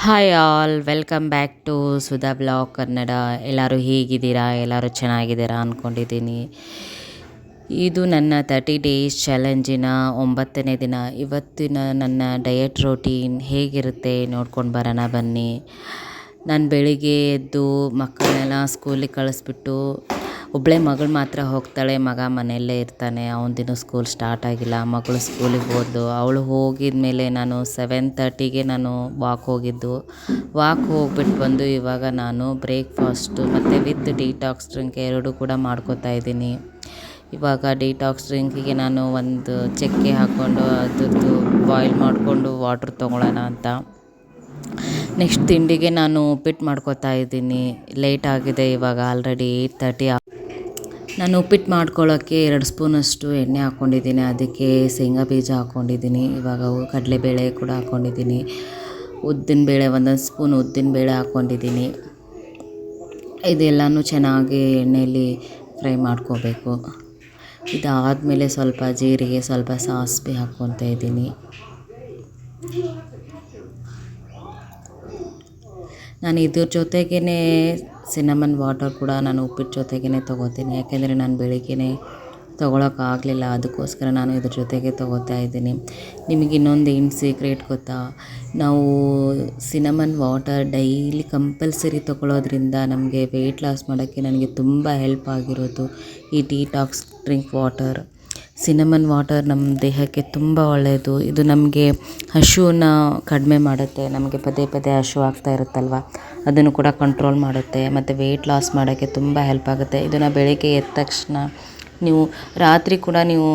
Hi all welcome back to Sudha blog Kannada. ಎಲ್ಲರೂ ಹೇಗಿದ್ದೀರಾ? ಎಲ್ಲರೂ ಚೆನ್ನಾಗಿದ್ದೀರಾ ಅಂದ್ಕೊಂಡಿದ್ದೀನಿ. ಇದು ನನ್ನ 30 ಡೇಸ್ ಚಾಲೆಂಜಿನ 9ನೇ ದಿನ. ಇವತ್ತಿನ ನನ್ನ ಡಯಟ್ ರೋಟೀನ್ ಹೇಗಿರುತ್ತೆ ನೋಡ್ಕೊಂಡು ಬರೋಣ ಬನ್ನಿ. ನಾನು ಬೆಳಿಗ್ಗೆ ಎದ್ದು ಮಕ್ಕಳನ್ನೆಲ್ಲ ಸ್ಕೂಲಿಗೆ ಕಳಿಸ್ಬಿಟ್ಟು ಒಬ್ಬಳೇ ಮಗಳು ಮಾತ್ರ ಹೋಗ್ತಾಳೆ. ಮಗ ಮನೆಯಲ್ಲೇ ಇರ್ತಾನೆ. ಅವನದಿನ್ನೂ ಸ್ಕೂಲ್ ಸ್ಟಾರ್ಟ್ ಆಗಿಲ್ಲ. ಮಗಳು ಸ್ಕೂಲಿಗೆ ಹೋದ್ಲು. ಅವಳು ಹೋಗಿದ ಮೇಲೆ ನಾನು 7:30ಗೆ ನಾನು ವಾಕ್ ಹೋಗಿದ್ದು. ವಾಕ್ ಹೋಗ್ಬಿಟ್ಟು ಬಂದು ಇವಾಗ ನಾನು ಬ್ರೇಕ್ಫಾಸ್ಟು ಮತ್ತು ವಿತ್ ಡಿಟಾಕ್ಸ್ ಡ್ರಿಂಕ್ ಎರಡೂ ಕೂಡ ಮಾಡ್ಕೋತಾ ಇದ್ದೀನಿ. ಇವಾಗ ಡಿಟಾಕ್ಸ್ ಡ್ರಿಂಕಿಗೆ ನಾನು ಒಂದು ಚಕ್ಕೆ ಹಾಕ್ಕೊಂಡು ಅದರದ್ದು ಬಾಯ್ಲ್ ಮಾಡಿಕೊಂಡು ವಾಟ್ರ್ ತೊಗೊಳ್ಳೋಣ ಅಂತ. ನೆಕ್ಸ್ಟ್ ತಿಂಡಿಗೆ ನಾನು ಉಪ್ಪಿಟ್ಟು ಮಾಡ್ಕೋತಾ ಇದ್ದೀನಿ. ಲೇಟ್ ಆಗಿದೆ, ಇವಾಗ ಆಲ್ರೆಡಿ 8:30. ನಾನು ಉಪ್ಪಿಟ್ಟು ಮಾಡ್ಕೊಳ್ಳೋಕ್ಕೆ 2 ಸ್ಪೂನಷ್ಟು ಎಣ್ಣೆ ಹಾಕ್ಕೊಂಡಿದ್ದೀನಿ. ಅದಕ್ಕೆ ಶೇಂಗಾ ಬೀಜ ಹಾಕ್ಕೊಂಡಿದ್ದೀನಿ. ಇವಾಗ ಕಡಲೆಬೇಳೆ ಕೂಡ ಹಾಕ್ಕೊಂಡಿದ್ದೀನಿ. ಉದ್ದಿನಬೇಳೆ ಒಂದೊಂದು ಸ್ಪೂನ್ ಉದ್ದಿನಬೇಳೆ ಹಾಕ್ಕೊಂಡಿದ್ದೀನಿ. ಇದೆಲ್ಲನೂ ಚೆನ್ನಾಗಿ ಎಣ್ಣೆಯಲ್ಲಿ ಫ್ರೈ ಮಾಡ್ಕೋಬೇಕು. ಇದಾದಮೇಲೆ ಸ್ವಲ್ಪ ಜೀರಿಗೆ, ಸ್ವಲ್ಪ ಸಾಸಿವೆ ಹಾಕ್ಕೊತಾ ಇದ್ದೀನಿ. ನಾನು ಇದ್ರ ಜೊತೆಗೇ ಸಿನಮನ್ ವಾಟರ್ ಕೂಡ ನಾನು ಉಪ್ಪಿಟ್ಟು ಜೊತೆಗೇ ತೊಗೋತೀನಿ. ಯಾಕೆಂದರೆ ನಾನು ಬೆಳಿಗ್ಗೆ ತೊಗೊಳಕ್ಕಾಗಲಿಲ್ಲ, ಅದಕ್ಕೋಸ್ಕರ ನಾನು ಇದ್ರ ಜೊತೆಗೆ ತೊಗೋತಾ ಇದ್ದೀನಿ. ನಿಮಗೆ ಇನ್ನೊಂದು ಏನು ಸೀಕ್ರೆಟ್ ಗೊತ್ತಾ? ನಾವು ಸಿನಮನ್ ವಾಟರ್ ಡೈಲಿ ಕಂಪಲ್ಸರಿ ತೊಗೊಳ್ಳೋದ್ರಿಂದ ನಮಗೆ ವೆಯ್ಟ್ ಲಾಸ್ ಮಾಡೋಕ್ಕೆ ನನಗೆ ತುಂಬ ಹೆಲ್ಪ್ ಆಗಿರೋದು ಈ detox drink water. Cinnamon water ನಮ್ಮ ದೇಹಕ್ಕೆ ತುಂಬ ಒಳ್ಳೆಯದು. ಇದು ನಮಗೆ ಹಸಿವನ್ನ ಕಡಿಮೆ ಮಾಡುತ್ತೆ. ನಮಗೆ ಪದೇ ಪದೇ ಹಸಿವು ಆಗ್ತಾ ಇರುತ್ತಲ್ವ, ಅದನ್ನು ಕೂಡ ಕಂಟ್ರೋಲ್ ಮಾಡುತ್ತೆ. ಮತ್ತು ವೆಯ್ಟ್ ಲಾಸ್ ಮಾಡೋಕ್ಕೆ ತುಂಬ ಹೆಲ್ಪ್ ಆಗುತ್ತೆ. ಇದನ್ನು ಬೆಳಗ್ಗೆ ಎದ್ದ ತಕ್ಷಣ ನೀವು ರಾತ್ರಿ ಕೂಡ ನೀವು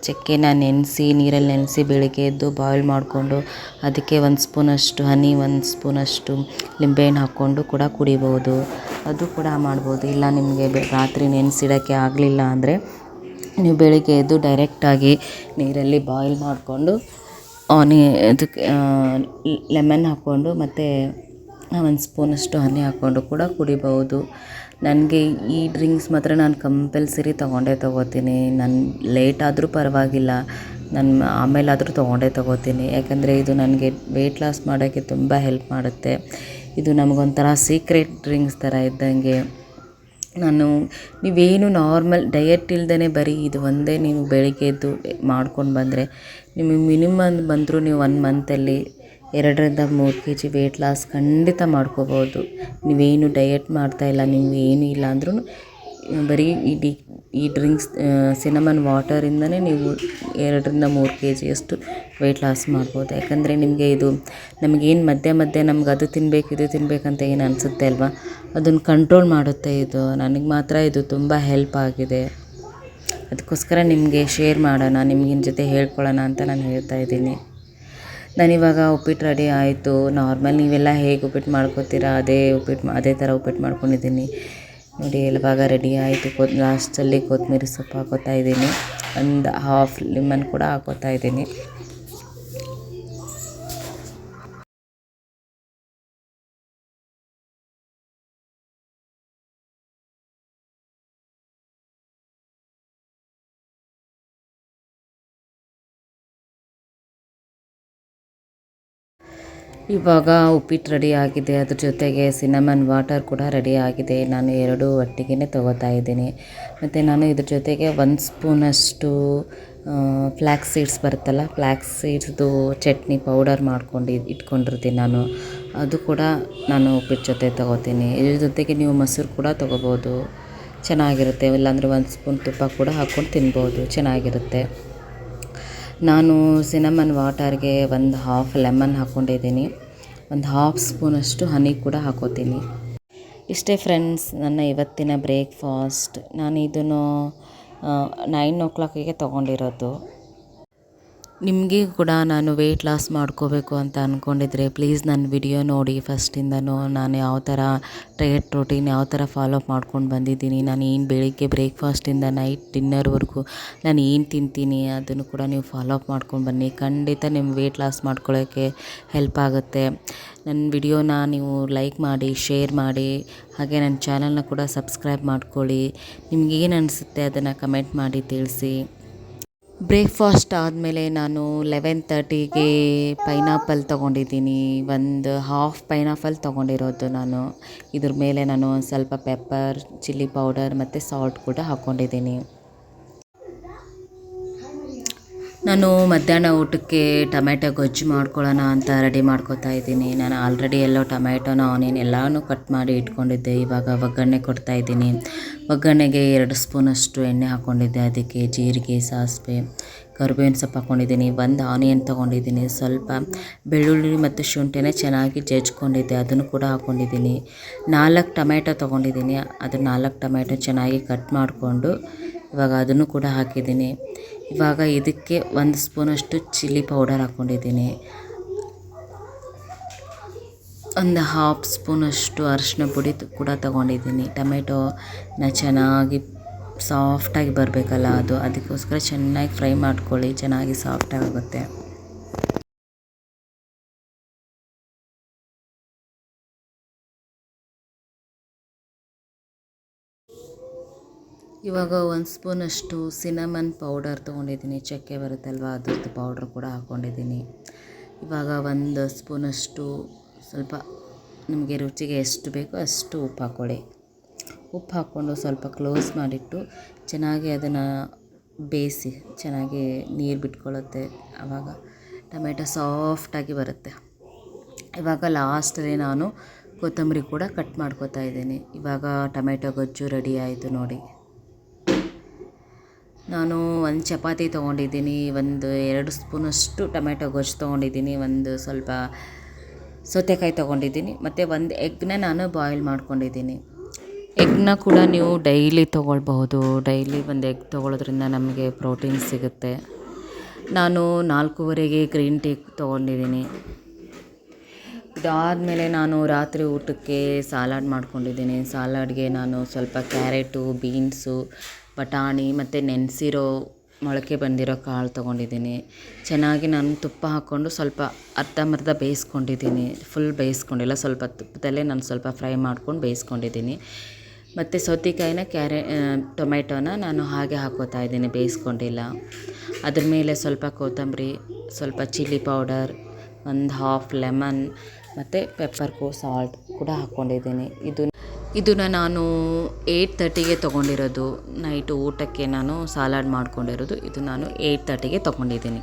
ಚಕ್ಕೆನ ನೆನೆಸಿ, ನೀರಲ್ಲಿ ನೆನೆಸಿ ಬೆಳಗ್ಗೆ ಎದ್ದು ಬಾಯ್ಲ್ ಮಾಡಿಕೊಂಡು ಅದಕ್ಕೆ 1 ಸ್ಪೂನಷ್ಟು ಹನಿ, 1 ಸ್ಪೂನಷ್ಟು ಲಿಂಬೆಹಣ್ಣು ಹಾಕ್ಕೊಂಡು ಕೂಡ ಕುಡಿಬೋದು. ಅದು ಕೂಡ ಮಾಡ್ಬೋದು. ಇಲ್ಲ ನಿಮಗೆ ರಾತ್ರಿ ನೆನೆಸಿಡೋಕ್ಕೆ ಆಗಲಿಲ್ಲ ಅಂದರೆ ನೀವು ಬೆಳಿಗ್ಗೆ ಎದ್ದು ಡೈರೆಕ್ಟಾಗಿ ನೀರಲ್ಲಿ ಬಾಯ್ಲ್ ಮಾಡಿಕೊಂಡು ಇದಕ್ಕೆ ಲೆಮನ್ ಹಾಕ್ಕೊಂಡು ಮತ್ತು 1 ಸ್ಪೂನಷ್ಟು ಹನಿ ಹಾಕ್ಕೊಂಡು ಕೂಡ ಕುಡಿಬೋದು. ನನಗೆ ಈ ಡ್ರಿಂಕ್ಸ್ ಮಾತ್ರ ನಾನು ಕಂಪಲ್ಸರಿ ತೊಗೋತೀನಿ. ನಾನು ಲೇಟ್ ಆದರೂ ಪರವಾಗಿಲ್ಲ, ನಾನು ಆಮೇಲಾದರೂ ತೊಗೋತೀನಿ. ಯಾಕಂದರೆ ಇದು ನನಗೆ ವೆಯ್ಟ್ ಲಾಸ್ ಮಾಡೋಕ್ಕೆ ತುಂಬ ಹೆಲ್ಪ್ ಮಾಡುತ್ತೆ. ಇದು ನಮಗೊಂಥರ ಸೀಕ್ರೆಟ್ ಡ್ರಿಂಕ್ಸ್ ಥರ ಇದ್ದಂಗೆ. ನೀವೇನು ನಾರ್ಮಲ್ ಡಯಟ್ ಇಲ್ದೇ ಬರೀ ಇದು ಒಂದೇ ನೀವು ಬೆಳಿಗ್ಗೆ ಎದ್ದು ಮಾಡ್ಕೊಂಡು ಬಂದರೆ ನಿಮಗೆ ಮಿನಿಮಮ್ ಬಂದರೂ ನೀವು 1 ಮಂತಲ್ಲಿ 2ರಿಂದ 3 kg ವೆಯ್ಟ್ ಲಾಸ್ ಖಂಡಿತ ಮಾಡ್ಕೋಬೋದು. ನೀವೇನು ಡಯಟ್ ಮಾಡ್ತಾಯಿಲ್ಲ, ನೀವು ಏನೂ ಇಲ್ಲ ಅಂದ್ರೂ ಬರೀ ಈ ಡ್ರಿಂಕ್ಸ್ ಸಿನಮನ್ ವಾಟರಿಂದನೇ ನೀವು 2ರಿಂದ 3 kgಯಷ್ಟು ವೆಯ್ಟ್ ಲಾಸ್ ಮಾಡ್ಬೋದು. ಯಾಕಂದರೆ ನಿಮಗೆ ಇದು ನಮಗೇನು ಮಧ್ಯೆ ನಮ್ಗೆ ಅದು ತಿನ್ನಬೇಕು ಇದು ತಿನ್ನಬೇಕಂತ ಏನು ಅನಿಸುತ್ತೆ ಅಲ್ವಾ, ಅದನ್ನು ಕಂಟ್ರೋಲ್ ಮಾಡುತ್ತೆ ಇದು. ನನಗೆ ಮಾತ್ರ ಇದು ತುಂಬ ಹೆಲ್ಪ್ ಆಗಿದೆ. ಅದಕ್ಕೋಸ್ಕರ ನಿಮಗೆ ಶೇರ್ ಮಾಡೋಣ, ನಿಮಗಿನ ಜೊತೆ ಹೇಳ್ಕೊಳ್ಳೋಣ ಅಂತ ನಾನು ಹೇಳ್ತಾ ಇದ್ದೀನಿ. ನಾನಿವಾಗ ಉಪ್ಪಿಟ್ಟು ರೆಡಿ ಆಯಿತು. ನಾರ್ಮಲ್ ನೀವೆಲ್ಲ ಹೇಗೆ ಉಪ್ಪಿಟ್ಟು ಮಾಡ್ಕೋತೀರಾ ಅದೇ ಥರ ಉಪ್ಪಿಟ್ಟು ಮಾಡ್ಕೊಂಡಿದ್ದೀನಿ ನೋಡಿ. ಇವಾಗ ರೆಡಿ ಆಯಿತು. ಲಾಸ್ಟಲ್ಲಿ ಕೊತ್ತಂಬರಿ ಸೊಪ್ಪು ಹಾಕೋತಾ ಇದ್ದೀನಿ. ಒಂದು ಹಾಫ್ ಲೆಮನ್ ಕೂಡ ಹಾಕೋತಾ ಇದ್ದೀನಿ. ಇವಾಗ ಉಪ್ಪಿಟ್ಟು ರೆಡಿ ಆಗಿದೆ. ಅದ್ರ ಜೊತೆಗೆ ಸಿನಮನ್ ವಾಟರ್ ಕೂಡ ರೆಡಿ ಆಗಿದೆ. ನಾನು ಎರಡೂ ಒಟ್ಟಿಗೆ ತೊಗೋತಾ ಇದ್ದೀನಿ. ಮತ್ತು ನಾನು ಇದ್ರ ಜೊತೆಗೆ 1 ಸ್ಪೂನಷ್ಟು ಫ್ಲ್ಯಾಕ್ಸ್ ಸೀಡ್ಸ್ ಬರುತ್ತಲ್ಲ, ಫ್ಲ್ಯಾಕ್ಸ್ ಸೀಡ್ಸ್ದು ಚಟ್ನಿ ಪೌಡರ್ ಮಾಡ್ಕೊಂಡು ಇಟ್ಕೊಂಡಿರ್ತೀನಿ ನಾನು. ಅದು ಕೂಡ ನಾನು ಉಪ್ಪಿಟ್ಟು ಜೊತೆ ತೊಗೋತೀನಿ. ಇದ್ರ ಜೊತೆಗೆ ನೀವು ಮೊಸರು ಕೂಡ ತೊಗೋಬೋದು, ಚೆನ್ನಾಗಿರುತ್ತೆ. ಇಲ್ಲಾಂದರೆ 1 ಸ್ಪೂನ್ ತುಪ್ಪ ಕೂಡ ಹಾಕ್ಕೊಂಡು ತಿನ್ಬೋದು, ಚೆನ್ನಾಗಿರುತ್ತೆ. ನಾನು ಸಿನಮನ್ ವಾಟರ್ಗೆ ಒಂದು ಹಾಫ್ ಲೆಮನ್ ಹಾಕ್ಕೊಂಡಿದ್ದೀನಿ. ಒಂದು ಹಾಫ್ ಸ್ಪೂನಷ್ಟು ಹನಿ ಕೂಡ ಹಾಕೋತೀನಿ. ಇಷ್ಟೇ ಫ್ರೆಂಡ್ಸ್ ನನ್ನ ಇವತ್ತಿನ ಬ್ರೇಕ್ಫಾಸ್ಟ್. ನಾನು ಇದನ್ನು 9 o'clockಗೆ ತೊಗೊಂಡಿರೋದು. ನಿಮಗೆ ಕೂಡ ನಾನು ವೆಯ್ಟ್ ಲಾಸ್ ಮಾಡ್ಕೋಬೇಕು ಅಂತ ಅಂದ್ಕೊಂಡಿದ್ರೆ ಪ್ಲೀಸ್ ನನ್ನ ವಿಡಿಯೋ ನೋಡಿ ಫಸ್ಟಿಂದನೂ. ನಾನು ಯಾವ ಥರ ಡಯಟ್ ರೋಟೀನ್ ಯಾವ ಥರ ಫಾಲೋ ಅಪ್ ಮಾಡ್ಕೊಂಡು ಬಂದಿದ್ದೀನಿ, ನಾನು ಏನು ಬೆಳಿಗ್ಗೆ ಬ್ರೇಕ್ಫಾಸ್ಟಿಂದ ನೈಟ್ ಡಿನ್ನರ್ವರೆಗೂ ನಾನು ಏನು ತಿಂತೀನಿ ಅದನ್ನು ಕೂಡ ನೀವು ಫಾಲೋ ಅಪ್ ಮಾಡ್ಕೊಂಡು ಬನ್ನಿ. ಖಂಡಿತ ನಿಮ್ಮ ವೆಯ್ಟ್ ಲಾಸ್ ಮಾಡ್ಕೊಳ್ಳೋಕ್ಕೆ ಹೆಲ್ಪ್ ಆಗುತ್ತೆ. ನನ್ನ ವಿಡಿಯೋನ ನೀವು ಲೈಕ್ ಮಾಡಿ, ಶೇರ್ ಮಾಡಿ, ಹಾಗೆ ನನ್ನ ಚಾನಲ್ನ ಕೂಡ ಸಬ್ಸ್ಕ್ರೈಬ್ ಮಾಡ್ಕೊಳ್ಳಿ. ನಿಮ್ಗೇನು ಅನಿಸುತ್ತೆ ಅದನ್ನು ಕಮೆಂಟ್ ಮಾಡಿ ತಿಳಿಸಿ. ಬ್ರೇಕ್ಫಾಸ್ಟ್ ಆದಮೇಲೆ ನಾನು 11:30ಗೆ ಪೈನಾಪಲ್ ತೊಗೊಂಡಿದ್ದೀನಿ. ಒಂದು ಹಾಫ್ ಪೈನಾಪಲ್ ತೊಗೊಂಡಿರೋದು ನಾನು. ಇದ್ರ ಮೇಲೆ ನಾನು ಸ್ವಲ್ಪ ಪೆಪ್ಪರ್, ಚಿಲ್ಲಿ ಪೌಡರ್ ಮತ್ತು ಸಾಲ್ಟ್ ಕೂಡ ಹಾಕ್ಕೊಂಡಿದ್ದೀನಿ. ನಾನು ಮಧ್ಯಾಹ್ನ ಊಟಕ್ಕೆ ಟೊಮೆಟೊ ಗೊಜ್ಜು ಮಾಡ್ಕೊಳ್ಳೋಣ ಅಂತ ರೆಡಿ ಮಾಡ್ಕೊತಾ ಇದ್ದೀನಿ. ನಾನು ಆಲ್ರೆಡಿ ಟೊಮೆಟೊನ ಆನಿಯನ್ ಎಲ್ಲನೂ ಕಟ್ ಮಾಡಿ ಇಟ್ಕೊಂಡಿದ್ದೆ. ಇವಾಗ ಒಗ್ಗರಣೆ ಕೊಡ್ತಾಯಿದ್ದೀನಿ. ಒಗ್ಗರಣೆಗೆ 2 ಸ್ಪೂನಷ್ಟು ಎಣ್ಣೆ ಹಾಕ್ಕೊಂಡಿದ್ದೆ. ಅದಕ್ಕೆ ಜೀರಿಗೆ, ಸಾಸಿವೆ, ಕರಿಬೇವಿನ ಸೊಪ್ಪು ಹಾಕ್ಕೊಂಡಿದ್ದೀನಿ. 1 ಆನಿಯನ್ ತೊಗೊಂಡಿದ್ದೀನಿ. ಸ್ವಲ್ಪ ಬೆಳ್ಳುಳ್ಳಿ ಮತ್ತು ಶುಂಠಿನ ಚೆನ್ನಾಗಿ ಜಜ್ಕೊಂಡಿದ್ದೆ, ಅದನ್ನು ಕೂಡ ಹಾಕ್ಕೊಂಡಿದ್ದೀನಿ. 4 ಟೊಮೆಟೊ ತೊಗೊಂಡಿದ್ದೀನಿ. ಅದು 4 ಟೊಮೆಟೊ ಚೆನ್ನಾಗಿ ಕಟ್ ಮಾಡಿಕೊಂಡು ಇವಾಗ ಅದನ್ನು ಕೂಡ ಹಾಕಿದ್ದೀನಿ. ಇವಾಗ ಇದಕ್ಕೆ 1 ಸ್ಪೂನಷ್ಟು ಚಿಲ್ಲಿ ಪೌಡರ್ ಹಾಕ್ಕೊಂಡಿದ್ದೀನಿ. ಒಂದು ಹಾಫ್ ಸ್ಪೂನಷ್ಟು ಅರಿಶಿನ ಪುಡಿ ಕೂಡ ತೊಗೊಂಡಿದ್ದೀನಿ. ಟೊಮೆಟೊನ ಚೆನ್ನಾಗಿ ಸಾಫ್ಟಾಗಿ ಬರಬೇಕಲ್ಲ, ಅದಕ್ಕೋಸ್ಕರ ಚೆನ್ನಾಗಿ ಫ್ರೈ ಮಾಡ್ಕೊಳ್ಳಿ, ಚೆನ್ನಾಗಿ ಸಾಫ್ಟಾಗಿ ಆಗುತ್ತೆ. ಇವಾಗ 1 ಸ್ಪೂನಷ್ಟು ಸಿನಮನ್ ಪೌಡರ್ ತೊಗೊಂಡಿದ್ದೀನಿ. ಚಕ್ಕೆ ಬರುತ್ತಲ್ವ, ಅದ್ರದ್ದು ಪೌಡ್ರ್ ಕೂಡ ಹಾಕ್ಕೊಂಡಿದ್ದೀನಿ. ಇವಾಗ 1 ಸ್ಪೂನಷ್ಟು ಸ್ವಲ್ಪ ನಿಮಗೆ ರುಚಿಗೆ ಎಷ್ಟು ಬೇಕೋ ಅಷ್ಟು ಉಪ್ಪು ಹಾಕ್ಕೊಳ್ಳಿ. ಉಪ್ಪು ಹಾಕ್ಕೊಂಡು ಸ್ವಲ್ಪ ಕ್ಲೋಸ್ ಮಾಡಿಟ್ಟು ಚೆನ್ನಾಗಿ ಅದನ್ನು ಬೇಯಿಸಿ, ಚೆನ್ನಾಗಿ ನೀರು ಬಿಟ್ಕೊಳ್ಳುತ್ತೆ. ಆವಾಗ ಟೊಮೆಟೊ ಸಾಫ್ಟಾಗಿ ಬರುತ್ತೆ. ಇವಾಗ ಲಾಸ್ಟಲ್ಲಿ ನಾನು ಕೊತ್ತಂಬರಿ ಕೂಡ ಕಟ್ ಮಾಡ್ಕೊತಾ ಇದ್ದೀನಿ. ಇವಾಗ ಟೊಮೆಟೊ ಗೊಜ್ಜು ರೆಡಿ ಆಯಿತು ನೋಡಿ. ನಾನು 1 ಚಪಾತಿ ತೊಗೊಂಡಿದ್ದೀನಿ. 2 ಸ್ಪೂನಷ್ಟು ಟೊಮೆಟೊ ಗೊಜ್ಜು ತೊಗೊಂಡಿದ್ದೀನಿ. ಸ್ವಲ್ಪ ಸೌತೆಕಾಯಿ ತೊಗೊಂಡಿದ್ದೀನಿ. ಮತ್ತು 1 ಎಗ್ನ ನಾನು ಬಾಯ್ಲ್ ಮಾಡ್ಕೊಂಡಿದ್ದೀನಿ. ಎಗ್ನ ಕೂಡ ನೀವು ಡೈಲಿ ತೊಗೊಳ್ಬಹುದು. ಡೈಲಿ 1 ಎಗ್ ತೊಗೊಳ್ಳೋದ್ರಿಂದ ನಮಗೆ ಪ್ರೋಟೀನ್ ಸಿಗುತ್ತೆ. ನಾನು 4:15ಗೆ ಗ್ರೀನ್ ಟೀ ತೊಗೊಂಡಿದ್ದೀನಿ. ಇದಾದಮೇಲೆ ನಾನು ರಾತ್ರಿ ಊಟಕ್ಕೆ ಸಲಾಡ್ ಮಾಡ್ಕೊಂಡಿದ್ದೀನಿ. ಸಲಾಡ್ಗೆ ನಾನು ಸ್ವಲ್ಪ ಕ್ಯಾರೆಟು, ಬೀನ್ಸು, ಬಟಾಣಿ ಮತ್ತು ನೆನೆಸಿರೋ ಮೊಳಕೆ ಬಂದಿರೋ ಕಾಳು ತೊಗೊಂಡಿದ್ದೀನಿ. ಚೆನ್ನಾಗಿ ನಾನು ತುಪ್ಪ ಹಾಕ್ಕೊಂಡು ಸ್ವಲ್ಪ ಅರ್ಧಂಬರ್ಧ ಬೇಯಿಸ್ಕೊಂಡಿದ್ದೀನಿ. ಫುಲ್ ಬೇಯಿಸ್ಕೊಂಡಿಲ್ಲ, ಸ್ವಲ್ಪ ತುಪ್ಪದಲ್ಲೇ ನಾನು ಸ್ವಲ್ಪ ಫ್ರೈ ಮಾಡ್ಕೊಂಡು ಬೇಯಿಸ್ಕೊಂಡಿದ್ದೀನಿ. ಮತ್ತು ಸೌತೆಕಾಯಿನ ಟೊಮೆಟೊನ ನಾನು ಹಾಗೆ ಹಾಕ್ಕೋತಾ ಇದ್ದೀನಿ, ಬೇಯಿಸ್ಕೊಂಡಿಲ್ಲ. ಅದ್ರ ಮೇಲೆ ಸ್ವಲ್ಪ ಕೊತ್ತಂಬರಿ, ಸ್ವಲ್ಪ ಚಿಲ್ಲಿ ಪೌಡರ್, 1 ಹಾಫ್ ಲೆಮನ್ ಮತ್ತು ಪೆಪ್ಪರ್ ಸಾಲ್ಟ್ ಕೂಡ ಹಾಕ್ಕೊಂಡಿದ್ದೀನಿ. ಇದನ್ನು ನಾನು 8:30ಗೆ ತೊಗೊಂಡಿರೋದು. ನೈಟು ಊಟಕ್ಕೆ ನಾನು ಸಲಾಡ್ ಮಾಡ್ಕೊಂಡಿರೋದು. ಇದು ನಾನು 8:30ಗೆ ತೊಗೊಂಡಿದ್ದೀನಿ.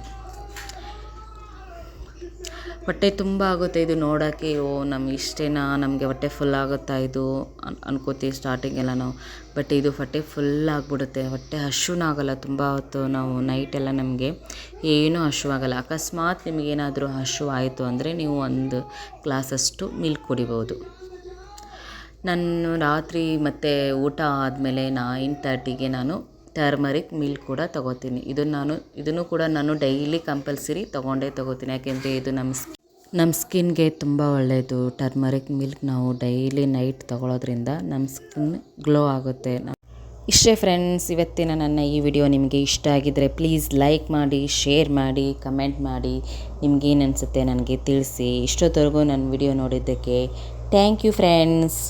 ಹೊಟ್ಟೆ ತುಂಬ ಆಗುತ್ತೆ ಇದು ನೋಡೋಕ್ಕೆ. ಇಷ್ಟೇನಾ, ನಮಗೆ ಹೊಟ್ಟೆ ಫುಲ್ ಆಗುತ್ತಾ ಇದು ಅನ್ಕೋತೀವಿ ಸ್ಟಾರ್ಟಿಂಗೆಲ್ಲ ನಾವು. ಬಟ್ ಇದು ಹೊಟ್ಟೆ ಫುಲ್ ಆಗಿಬಿಡುತ್ತೆ. ಹೊಟ್ಟೆ ಹಶ್ವಾಗಲ್ಲ ತುಂಬ ಹೊತ್ತು. ನಾವು ನೈಟೆಲ್ಲ ನಮಗೆ ಏನೂ ಹಶ್ವಾಗಲ್ಲ. ಅಕಸ್ಮಾತ್ ನಿಮಗೇನಾದರೂ ಹಶ್ವಾಯಿತು ಅಂದರೆ ನೀವು 1 ಗ್ಲಾಸಷ್ಟು ಮಿಲ್ಕ್ ಕುಡಿಬೋದು. ನಾನು ರಾತ್ರಿ ಮತ್ತು ಊಟ ಆದಮೇಲೆ 9:30ಗೆ ನಾನು ಟರ್ಮರಿಕ್ ಮಿಲ್ಕ್ ಕೂಡ ತೊಗೋತೀನಿ. ಇದನ್ನು ಕೂಡ ನಾನು ಡೈಲಿ ಕಂಪಲ್ಸರಿ ತೊಗೋತೀನಿ. ಯಾಕೆಂದರೆ ಇದು ನಮ್ಮ ಸ್ಕಿನ್ಗೆ ತುಂಬ ಒಳ್ಳೆಯದು. ಟರ್ಮರಿಕ್ ಮಿಲ್ಕ್ ನಾವು ಡೈಲಿ ನೈಟ್ ತೊಗೊಳೋದ್ರಿಂದ ನಮ್ಮ ಸ್ಕಿನ್ ಗ್ಲೋ ಆಗುತ್ತೆ. ಇಷ್ಟೇ ಫ್ರೆಂಡ್ಸ್, ಇವತ್ತಿನ ನನ್ನ ಈ ವಿಡಿಯೋ ನಿಮಗೆ ಇಷ್ಟ ಆಗಿದ್ದರೆ ಪ್ಲೀಸ್ ಲೈಕ್ ಮಾಡಿ, ಶೇರ್ ಮಾಡಿ, ಕಮೆಂಟ್ ಮಾಡಿ. ನಿಮಗೇನು ಅನಿಸುತ್ತೆ ನನಗೆ ತಿಳಿಸಿ. ಇಷ್ಟೊತ್ತವರೆಗೂ ನನ್ನ ವಿಡಿಯೋ ನೋಡಿದ್ದಕ್ಕೆ ಥ್ಯಾಂಕ್ ಯು ಫ್ರೆಂಡ್ಸ್.